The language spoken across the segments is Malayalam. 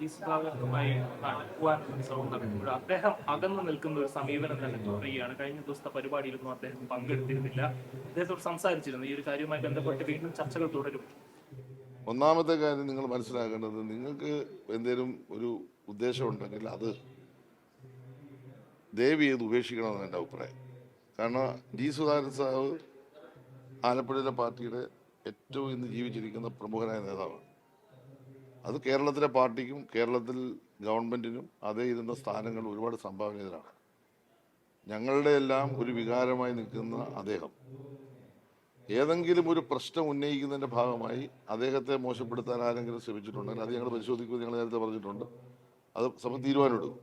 ഈ സുധാകരനുമായി അടുക്കുവാൻ ശ്രമം നടക്കുമ്പോൾ അദ്ദേഹം അകന്നു നിൽക്കുന്ന ഒരു സമീപനം തന്നെ തുടരുകയാണ്. കഴിഞ്ഞ ദിവസത്തെ പരിപാടിയിലൊന്നും അദ്ദേഹം പങ്കെടുത്തിരുന്നില്ല. അദ്ദേഹത്തോട് സംസാരിച്ചിരുന്നു. ഈ ഒരു കാര്യവുമായി ബന്ധപ്പെട്ട് വീണ്ടും ചർച്ചകൾ തുടരും. ഒന്നാമത്തെ കാര്യം നിങ്ങൾ മനസ്സിലാക്കേണ്ടത്, നിങ്ങൾക്ക് എന്തെങ്കിലും ഒരു ഉദ്ദേശം ഉണ്ടെങ്കിൽ അത് ദയവ് ചെയ്ത് ഉപേക്ഷിക്കണമെന്നാണ് എൻ്റെ അഭിപ്രായം. കാരണം ജി സുധാകരൻ സാഹു ആലപ്പുഴയിലെ പാർട്ടിയുടെ ഏറ്റവും ഇന്ന് ജീവിച്ചിരിക്കുന്ന പ്രമുഖനായ നേതാവാണ്. അത് കേരളത്തിലെ പാർട്ടിക്കും കേരളത്തിൽ ഗവൺമെൻറ്റിനും അതേ ഇരുന്ന സ്ഥാനങ്ങൾ ഒരുപാട് സംഭാവന ചെയ്തതാണ്. ഞങ്ങളുടെ എല്ലാം ഒരു വികാരമായി നിൽക്കുന്ന അദ്ദേഹം ഏതെങ്കിലും ഒരു പ്രശ്നം ഉന്നയിക്കുന്നതിൻ്റെ ഭാഗമായി അദ്ദേഹത്തെ മോശപ്പെടുത്താൻ ആരെങ്കിലും ശ്രമിച്ചിട്ടുണ്ടെങ്കിൽ അത് ഞങ്ങൾ പരിശോധിക്കുമെന്ന് ഞങ്ങൾ നേരത്തെ പറഞ്ഞിട്ടുണ്ട്. അത് സമയം തീരുമാനമെടുക്കും.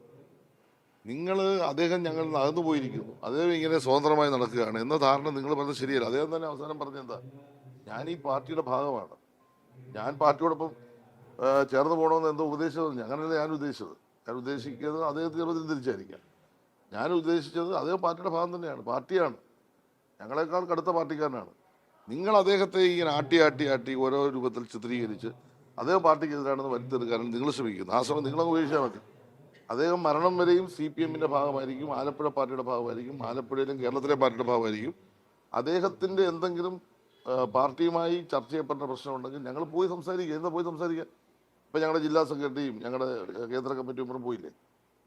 അദ്ദേഹം ഞങ്ങൾ അകന്നു പോയിരിക്കുന്നു, അദ്ദേഹം ഇങ്ങനെ സ്വതന്ത്രമായി നടക്കുകയാണ് എന്ന ധാരണ നിങ്ങൾ പറഞ്ഞത് ശരിയല്ല. അദ്ദേഹം തന്നെ അവസാനം പറഞ്ഞെന്താ, ഞാൻ ഈ പാർട്ടിയുടെ ഭാഗമാണ്, ഞാൻ പാർട്ടിയോടൊപ്പം ചേർന്ന് പോകണമെന്ന് എന്തോ ഉപദേശിച്ചത്. അങ്ങനെയല്ല ഞാൻ ഉദ്ദേശിച്ചത്. ഞാൻ ഉദ്ദേശിക്കുന്നത് അദ്ദേഹത്തിന് ചിലപ്പോൾ തിരിച്ചായിരിക്കാം. ഞാൻ ഉദ്ദേശിച്ചത് അദ്ദേഹം പാർട്ടിയുടെ ഭാഗം തന്നെയാണ്, പാർട്ടിയാണ്, ഞങ്ങളെക്കാൾ കടുത്ത പാർട്ടിക്കാരനാണ്. നിങ്ങൾ അദ്ദേഹത്തെ ഇങ്ങനെ ആട്ടി ഓരോ രൂപത്തിൽ ചിത്രീകരിച്ച് അദ്ദേഹം പാർട്ടിക്കെതിരാണെന്ന് വരുത്തിയെടുക്കാനാണ് നിങ്ങൾ ശ്രമിക്കുന്നത്. ആ സമയം നിങ്ങളങ്ങ് ഉപേക്ഷിച്ചാൽ മതി. അദ്ദേഹം മരണം വരെയും CPM-ന്റെ ഭാഗമായിരിക്കും, ആലപ്പുഴ പാർട്ടിയുടെ ഭാഗമായിരിക്കും, ആലപ്പുഴയിലും കേരളത്തിലെ പാർട്ടിയുടെ ഭാഗമായിരിക്കും. അദ്ദേഹത്തിൻ്റെ എന്തെങ്കിലും പാർട്ടിയുമായി ചർച്ച ചെയ്യപ്പെട്ട പ്രശ്നമുണ്ടെങ്കിൽ ഞങ്ങൾ പോയി സംസാരിക്കുക. എന്താ പോയി സംസാരിക്കുക? ഇപ്പം ഞങ്ങളുടെ ജില്ലാ സെക്രട്ടറിയും ഞങ്ങളുടെ കേന്ദ്ര കമ്മിറ്റി മെമ്പറും പോയില്ലേ?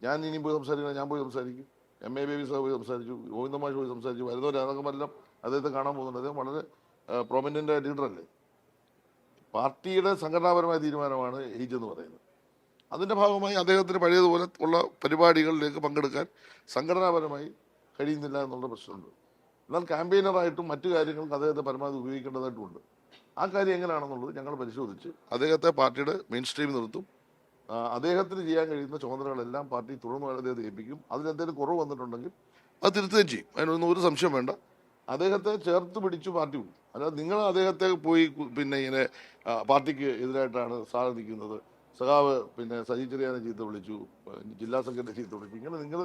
ഞാൻ ഇനിയും പോയി സംസാരിക്കണം. ഞാൻ പോയി സംസാരിക്കും. MA ബേബി സാർ പോയി സംസാരിച്ചു, ഗോവിന്ദമാഷ് പോയി സംസാരിച്ചു. വരുന്നവരടക്കമെല്ലാം അദ്ദേഹത്തെ കാണാൻ പോകുന്നുണ്ട്. അദ്ദേഹം വളരെ പ്രോമിനൻ്റ് ലീഡറല്ലേ. പാർട്ടിയുടെ സംഘടനാപരമായ തീരുമാനമാണ് ഏജ് എന്ന് പറയുന്നത്. അതിൻ്റെ ഭാഗമായി അദ്ദേഹത്തിന് പഴയതുപോലെ ഉള്ള പരിപാടികളിലേക്ക് പങ്കെടുക്കാൻ സംഘടനാപരമായി കഴിയുന്നില്ല എന്നുള്ള പ്രശ്നമുണ്ട്. എന്നാൽ ക്യാമ്പയിനറായിട്ടും മറ്റു കാര്യങ്ങൾക്ക് അദ്ദേഹത്തെ പരമാവധി ഉപയോഗിക്കേണ്ടതായിട്ടുമുണ്ട്. ആ കാര്യം എങ്ങനെയാണെന്നുള്ളത് ഞങ്ങൾ പരിശോധിച്ച് അദ്ദേഹത്തെ പാർട്ടിയുടെ മെയിൻ സ്ട്രീം നിർത്തും. അദ്ദേഹത്തിന് ചെയ്യാൻ കഴിയുന്ന ചുമതലകളെല്ലാം പാർട്ടി തുടർന്ന് അദ്ദേഹത്തെ ഏൽപ്പിക്കും. അതിലെന്തെങ്കിലും കുറവ് വന്നിട്ടുണ്ടെങ്കിൽ അത് തിരുത്തുകയും ചെയ്യും. അതിനൊന്നും ഒരു സംശയം വേണ്ട. അദ്ദേഹത്തെ ചേർത്ത് പിടിച്ചു പാർട്ടി പോകും. അല്ലാതെ നിങ്ങൾ അദ്ദേഹത്തെ പോയി പിന്നെ ഇങ്ങനെ പാർട്ടിക്ക് എതിരായിട്ടാണ് സാർ നിൽക്കുന്നത്, സഖാവ് പിന്നെ സജി ചെറിയാനെ ചീത്ത വിളിച്ചു, ജില്ലാ സെക്രട്ടറി ചീത്ത വിളിച്ചു, ഇങ്ങനെ നിങ്ങൾ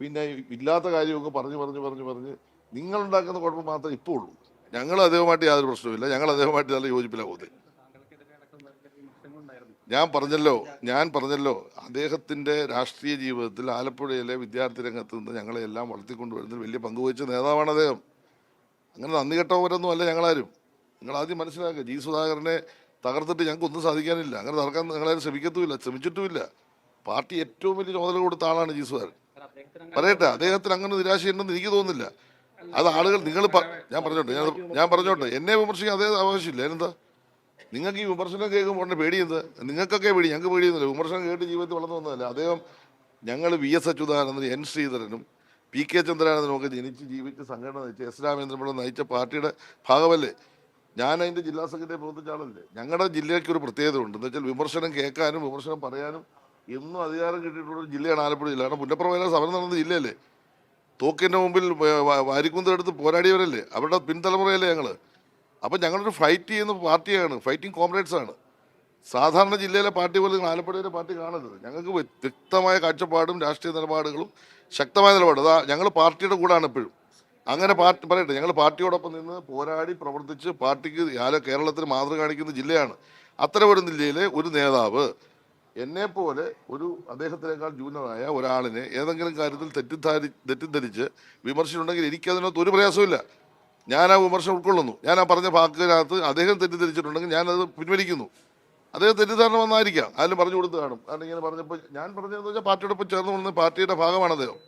പിന്നെ ഇല്ലാത്ത കാര്യമൊക്കെ പറഞ്ഞ് നിങ്ങളുണ്ടാക്കുന്ന കുഴപ്പം മാത്രമേ ഇപ്പോൾ ഉള്ളൂ. ഞങ്ങൾ അദ്ദേഹമായിട്ട് യാതൊരു പ്രശ്നവുമില്ല. ഞങ്ങൾ അദ്ദേഹമായിട്ട് നല്ല യോജിപ്പിലാണ് പോകുന്നത്. ഞാൻ പറഞ്ഞല്ലോ അദ്ദേഹത്തിൻ്റെ രാഷ്ട്രീയ ജീവിതത്തിൽ ആലപ്പുഴയിലെ വിദ്യാർത്ഥി രംഗത്ത് നിന്ന് ഞങ്ങളെല്ലാം വളർത്തിക്കൊണ്ടുവരുന്നതിൽ വലിയ പങ്കുവഹിച്ച നേതാവാണ് അദ്ദേഹം. അങ്ങനെ നന്ദി കെട്ടവരൊന്നും അല്ല ഞങ്ങളാരും. നിങ്ങൾ ആദ്യം മനസ്സിലാക്കുക, ജി സുധാകരനെ തകർത്തിട്ട് ഞങ്ങൾക്കൊന്നും സാധിക്കാനില്ല. അങ്ങനെ തകർക്കാൻ ഞങ്ങളാരും ശ്രമിച്ചിട്ടുമില്ല. പാർട്ടി ഏറ്റവും വലിയ ചുമതല കൊടുത്ത ആളാണ് ജി സുധാകരൻ. പറയട്ടെ, അദ്ദേഹത്തിന് അങ്ങനെ നിരാശയുണ്ടെന്ന് എനിക്ക് തോന്നുന്നില്ല. അത് ആളുകൾ ഞാൻ പറഞ്ഞോട്ടെ എന്നെ വിമർശിക്കാൻ അദ്ദേഹം ആവശ്യമില്ല. എന്താ നിങ്ങൾക്ക് ഈ വിമർശനം കേൾക്കുമ്പോൾ ഉടനെ പേടി? എന്താ നിങ്ങൾക്കൊക്കെ പേടി? ഞങ്ങൾക്ക് പേടിയൊന്നുമില്ല. വിമർശനം കേട്ട് ജീവിതത്തിൽ വളർന്നു വന്നതല്ല അദ്ദേഹം. ഞങ്ങൾ VS അച്യുതാനന്ദനും N ശ്രീധരനും PK ചന്ദ്രാനന്ദനും ഒക്കെ ജനിച്ച് ജീവിച്ച് സംഘടന നയിച്ച് S രാമേന്ദ്രപിള്ള നയിച്ച പാർട്ടിയുടെ ഭാഗമല്ലേ. ഞാൻ അതിൻ്റെ ജില്ലാ സെക്രട്ടറി പ്രവർത്തിച്ച ആളല്ലേ. ഞങ്ങളുടെ ജില്ലയ്ക്ക് ഒരു പ്രത്യേകത ഉണ്ട്. എന്ന് വെച്ചാൽ വിമർശനം കേൾക്കാനും വിമർശനം പറയാനും എന്നും അധികാരം കിട്ടിയിട്ടുള്ള ഒരു ജില്ലയാണ് ആലപ്പുഴ ജില്ല. കാരണം പുന്നപ്ര വയലാർ സമരം നടന്ന ജില്ലയല്ലേ. തോക്കിൻ്റെ മുമ്പിൽ വാരിക്കുന്തെടുത്ത് പോരാടിയവരല്ലേ, അവരുടെ പിൻതലമുറയല്ലേ ഞങ്ങൾ. അപ്പം ഞങ്ങളൊരു ഫൈറ്റ് ചെയ്യുന്ന പാർട്ടിയാണ്, ഫൈറ്റിംഗ് കോമ്രേഡ്സാണ്. സാധാരണ ജില്ലയിലെ പാർട്ടി പോലെ ആലപ്പുഴയിലെ പാർട്ടി കാണരുത്. ഞങ്ങൾക്ക് വ്യക്തമായ കാഴ്ചപ്പാടും രാഷ്ട്രീയ നിലപാടുകളും ശക്തമായ നിലപാട്. അതാ ഞങ്ങൾ പാർട്ടിയുടെ കൂടെയാണ് എപ്പോഴും. അങ്ങനെ പറയട്ടെ, ഞങ്ങൾ പാർട്ടിയോടൊപ്പം നിന്ന് പോരാടി പ്രവർത്തിച്ച് പാർട്ടിക്ക് കേരളത്തിന് മാതൃക കാണിക്കുന്ന ജില്ലയാണ്. അത്തരം ഒരു ജില്ലയിലെ ഒരു നേതാവ് എന്നെപ്പോലെ ഒരു അദ്ദേഹത്തിനേക്കാൾ ജൂനിയറായ ഒരാളിനെ ഏതെങ്കിലും കാര്യത്തിൽ തെറ്റിദ്ധരിച്ച് വിമർശിച്ചിട്ടുണ്ടെങ്കിൽ എനിക്കതിനകത്ത് ഒരു പ്രയാസമില്ല. ഞാൻ ആ വിമർശനം ഉൾക്കൊള്ളുന്നു. ഞാൻ ആ പറഞ്ഞ വാക്കിനകത്ത് അദ്ദേഹം തെറ്റിദ്ധരിച്ചിട്ടുണ്ടെങ്കിൽ ഞാനത് പിൻവലിക്കുന്നു. അദ്ദേഹം തെറ്റിദ്ധാരണ വന്നായിരിക്കാം, ആരും പറഞ്ഞു കൊടുത്ത് കാണും. കാരണം ഇങ്ങനെ പറഞ്ഞപ്പോൾ ഞാൻ പറഞ്ഞതെന്ന് വെച്ചാൽ പാർട്ടിയോടൊപ്പം ചേർന്ന് കൊള്ളുന്ന പാർട്ടിയുടെ ഭാഗമാണ് അദ്ദേഹം.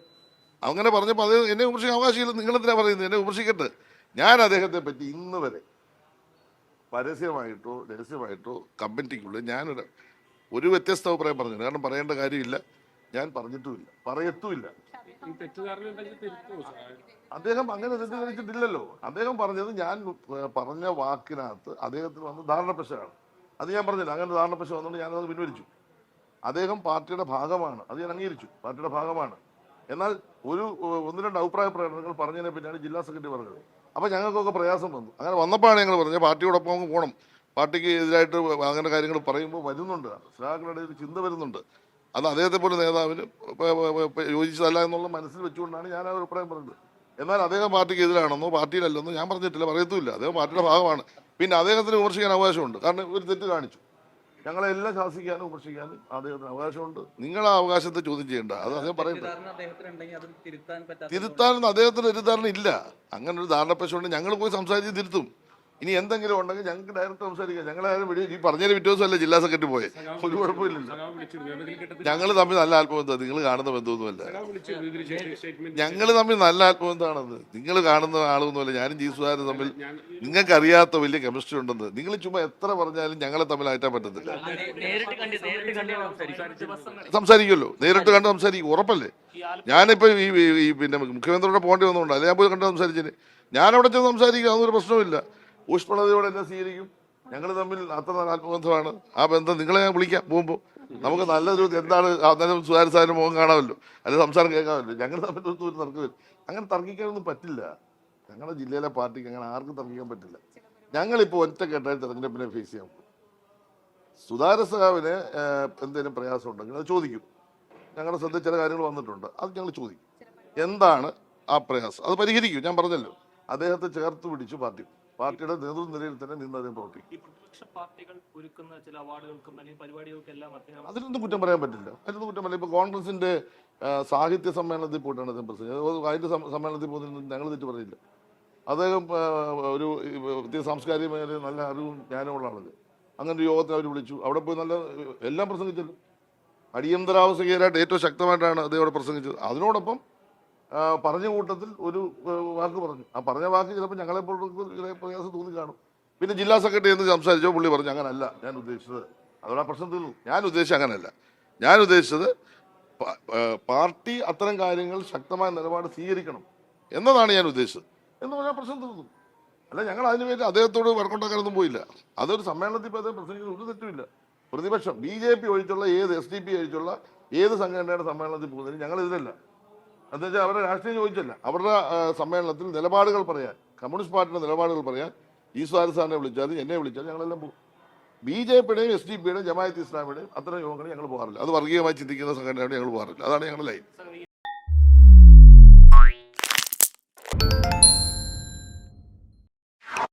അങ്ങനെ പറഞ്ഞപ്പോൾ അത് എന്നെ വിമർശിക്കാൻ അവകാശമില്ല. നിങ്ങളെന്തിനാ പറയുന്നത്? എന്നെ വിമർശിക്കട്ടെ. ഞാൻ അദ്ദേഹത്തെ പറ്റി ഇന്ന് വരെ പരസ്യമായിട്ടോ രഹസ്യമായിട്ടോ കമ്മിറ്റിക്കുള്ളിൽ ഞാനൊരു വ്യത്യസ്ത അഭിപ്രായം പറഞ്ഞില്ല. കാരണം പറയേണ്ട കാര്യമില്ല, ഞാൻ പറഞ്ഞിട്ടുമില്ല, പറയത്തുമില്ല. അദ്ദേഹം അങ്ങനെ തെറ്റിദ്ധരിച്ചിട്ടില്ലല്ലോ. അദ്ദേഹം പറഞ്ഞത് ഞാൻ പറഞ്ഞ വാക്കിനകത്ത് അദ്ദേഹത്തിന് വന്ന് ധാരണപ്രശ്നമാണ്. അത് ഞാൻ പറഞ്ഞില്ല. അങ്ങനെ ധാരണപ്രശ്നം വന്നുകൊണ്ട് ഞാനത് പിൻവലിച്ചു. അദ്ദേഹം പാർട്ടിയുടെ ഭാഗമാണ്, അത് ഞാൻ അംഗീകരിച്ചു, പാർട്ടിയുടെ ഭാഗമാണ്. എന്നാൽ ഒന്ന് രണ്ട് അഭിപ്രായ പ്രകടനങ്ങൾ പറഞ്ഞതിനെ പിന്നെയാണ് ജില്ലാ സെക്രട്ടറി പറഞ്ഞത്. അപ്പോൾ ഞങ്ങൾക്കൊക്കെ പ്രയാസം വന്നു. അങ്ങനെ വന്നപ്പോഴാണ് ഞങ്ങൾ പറഞ്ഞത് പാർട്ടിയോടൊപ്പം അങ്ങ് പോകണം. പാർട്ടിക്ക് എതിരായിട്ട് അങ്ങനെ കാര്യങ്ങൾ പറയുമ്പോൾ വരുന്നുണ്ട്, ശ്രാകളുടെ ഒരു ചിന്ത വരുന്നുണ്ട്. അത് അദ്ദേഹത്തെ പോലെ നേതാവിന് യോജിച്ചതല്ല എന്നുള്ള മനസ്സിൽ വെച്ചുകൊണ്ടാണ് ഞാൻ ആ അഭിപ്രായം പറഞ്ഞത്. എന്നാൽ അദ്ദേഹം പാർട്ടിക്ക് എതിരാണെന്നോ പാർട്ടിയിലല്ലെന്നോ ഞാൻ പറഞ്ഞിട്ടില്ല, പറയത്തുമില്ല. അദ്ദേഹം പാർട്ടിയുടെ ഭാഗമാണ്. പിന്നെ അദ്ദേഹത്തിന് വിമർശിക്കാൻ അവകാശമുണ്ട്. കാരണം ഒരു തെറ്റ് കാണിച്ചു. ഞങ്ങളെല്ലാം ശാസിക്കാനും വിമർശിക്കാനും അദ്ദേഹത്തിന് അവകാശമുണ്ട്. നിങ്ങൾ ആ അവകാശത്തെ ചോദ്യം ചെയ്യേണ്ട, അത് അദ്ദേഹം പറയുന്നത്. തിരുത്താനൊന്നും അദ്ദേഹത്തിന് ഒരു ധാരണ ഇല്ല. അങ്ങനെ ഒരു ധാരണപ്പശുണ്ട്. ഞങ്ങൾ പോയി സംസാരിച്ച് തിരുത്തും. ഇനി എന്തെങ്കിലും ഉണ്ടെങ്കിൽ ഞങ്ങൾക്ക് ഡയറക്റ്റ് സംസാരിക്കാം. ഞങ്ങളാരും ഈ പറഞ്ഞതിന് പിറ്റേ ദിവസമല്ല ജില്ലാ സെക്രട്ടറി പോയെ, ഒരു കുഴപ്പമില്ലല്ലോ. ഞങ്ങൾ തമ്മിൽ നല്ല ആത്മബന്ധം, നിങ്ങൾ കാണുന്ന ബന്ധമൊന്നുമല്ല. ഞങ്ങൾ തമ്മിൽ നല്ല ആത്മബന്ധമാണെന്ന് നിങ്ങൾ കാണുന്ന ആളൊന്നുമല്ല. ഞാനും ജി സുധാകരൻ തമ്മിൽ നിങ്ങൾക്ക് അറിയാത്ത വലിയ കെമിസ്ട്രി ഉണ്ടെന്ന് നിങ്ങൾ ചുമ്മാ എത്ര പറഞ്ഞാലും ഞങ്ങളെ തമ്മിൽ അയറ്റാൻ പറ്റത്തില്ല. സംസാരിക്കുമല്ലോ, നേരിട്ട് കണ്ട് സംസാരിക്കും, ഉറപ്പല്ലേ. ഞാനിപ്പോ ഈ പിന്നെ മുഖ്യമന്ത്രിയുടെ പോകേണ്ടി വന്നുകൊണ്ട് അല്ലെ ഞാൻ പോയി കണ്ട് സംസാരിച്ചേനെ. ഞാനവിടെ ചെന്ന് സംസാരിക്കും, അതൊരു പ്രശ്നമില്ല. ഊഷ്മളതയോടെ എന്നെ സ്വീകരിക്കും. ഞങ്ങൾ തമ്മിൽ അത്ര നല്ല ആത്മബന്ധമാണ്. ആ ബന്ധം നിങ്ങളെ ഞാൻ വിളിക്കാം പോകുമ്പോൾ. നമുക്ക് നല്ലൊരു എന്താണ് അന്നേരം സുധാകരൻ സാറിന് മുഖം കാണാമല്ലോ, അല്ലെങ്കിൽ സംസാരം കേൾക്കാമല്ലോ. ഞങ്ങൾ തമ്മിൽ ഒരു തർക്കമില്ല. അങ്ങനെ തർക്കിക്കാനൊന്നും പറ്റില്ല. ഞങ്ങളുടെ ജില്ലയിലെ പാർട്ടിക്ക് അങ്ങനെ ആർക്കും തർക്കിക്കാൻ പറ്റില്ല. ഞങ്ങളിപ്പോൾ ഒറ്റക്കെട്ടായി തെരഞ്ഞെടുപ്പിനെ ഫേസ് ചെയ്യാൻ പോകും. സുധാകരൻ സാഹിബിന് എന്തെങ്കിലും പ്രയാസം ഉണ്ടെങ്കിൽ അത് ചോദിക്കും. ഞങ്ങളുടെ ശ്രദ്ധ ചില കാര്യങ്ങൾ വന്നിട്ടുണ്ട്, അത് ഞങ്ങൾ ചോദിക്കും. എന്താണ് ആ പ്രയാസം, അത് പരിഹരിക്കും. ഞാൻ പറഞ്ഞല്ലോ, അദ്ദേഹത്തെ ചേർത്ത് പിടിച്ചു പാർട്ടിയുടെ നേതൃനിരയിൽ തന്നെ നിന്ന് അദ്ദേഹം പ്രവർത്തിക്കും. ഈ പ്രതിപക്ഷ പാർട്ടികൾ ഒരുക്കുന്ന ചില അവാർഡുകൾക്കും അല്ലെങ്കിൽ പരിപാടികൾക്കും എല്ലാം അതിലൊന്നും കുറ്റം പറയാൻ പറ്റില്ല. അതിലൊന്നും കുറ്റം പറയാം. ഇപ്പൊ കോൺഗ്രസിന്റെ സാഹിത്യ സമ്മേളനത്തിൽ പോയിട്ടാണ് അദ്ദേഹം പ്രസംഗിച്ചത്. സാഹിത്യ സമ്മേളനത്തിൽ പോകുന്നതിന് ഞങ്ങൾ തെറ്റ് പറയില്ല. അദ്ദേഹം ഒരു സാംസ്കാരിക മേഖലയിൽ നല്ല അറിവും ജ്ഞാനമുള്ള ആളല്ലേ. അങ്ങനെ ഒരു യോഗത്തെ അവർ വിളിച്ചു. അവിടെ പോയി നല്ല എല്ലാം പ്രസംഗിച്ചല്ലോ. അടിയന്തരാവസ്ഥയ്ക്കെതിരായിട്ട് ഏറ്റവും ശക്തമായിട്ടാണ് അദ്ദേഹം അവിടെ പ്രസംഗിച്ചത്. അതിനോടൊപ്പം പറഞ്ഞ കൂട്ടത്തിൽ ഒരു വാക്ക് പറഞ്ഞു. ആ പറഞ്ഞ വാക്ക് ചിലപ്പോൾ ഞങ്ങളെപ്പോൾ പ്രയാസം തോന്നി കാണും. പിന്നെ ജില്ലാ സെക്രട്ടറി എന്ന് സംസാരിച്ചോ പുള്ളി പറഞ്ഞു അങ്ങനല്ല ഞാൻ ഉദ്ദേശിച്ചത്. അതോടെ പ്രശ്നം തീർന്നു. ഞാൻ ഉദ്ദേശിച്ചത് അങ്ങനല്ല. ഞാൻ ഉദ്ദേശിച്ചത് പാർട്ടി അത്തരം കാര്യങ്ങൾ ശക്തമായ നിലപാട് സ്വീകരിക്കണം എന്നതാണ് ഞാൻ ഉദ്ദേശിച്ചത് എന്ന് പറഞ്ഞാൽ പ്രശ്നം തീർന്നു. അല്ല, ഞങ്ങൾ അതിനുവേണ്ടി അദ്ദേഹത്തോട് വഴക്കുണ്ടാക്കാനൊന്നും പോയില്ല. അതൊരു സമ്മേളനത്തിൽ ഇപ്പോൾ അദ്ദേഹം പ്രസംഗിക്കുന്നത് ഒരു തെറ്റുമില്ല. പ്രതിപക്ഷം BJP ഒഴിച്ചുള്ള ഏത് SDP ഒഴിച്ചുള്ള ഏത് സംഘടനയുടെ സമ്മേളനത്തിൽ പോകുന്നതിന് ഞങ്ങൾ ഇതിലല്ല. എന്താ വെച്ചാൽ അവരുടെ രാഷ്ട്രീയം ചോദിച്ചല്ല, അവരുടെ സമ്മേളനത്തിൽ നിലപാടുകൾ പറയാൻ, കമ്മ്യൂണിസ്റ്റ് പാർട്ടിയുടെ നിലപാടുകൾ പറയാൻ ഈ സുധാകരൻ സാറിനെ വിളിച്ചാൽ എന്നെ വിളിച്ചാൽ ഞങ്ങളെല്ലാം പോകും. BJPയുടെയും SDP യുടെയും ജമാഅത്ത് ഇസ്ലാമിയുടെയും അത്തരം യോഗങ്ങളിൽ ഞങ്ങൾ പോകാറില്ല. അത് വർഗീയമായി ചിന്തിക്കുന്ന സംഘടനയോട് ഞങ്ങൾ പോകാറില്ല. അതാണ് ഞങ്ങളുടെ ലൈൻ.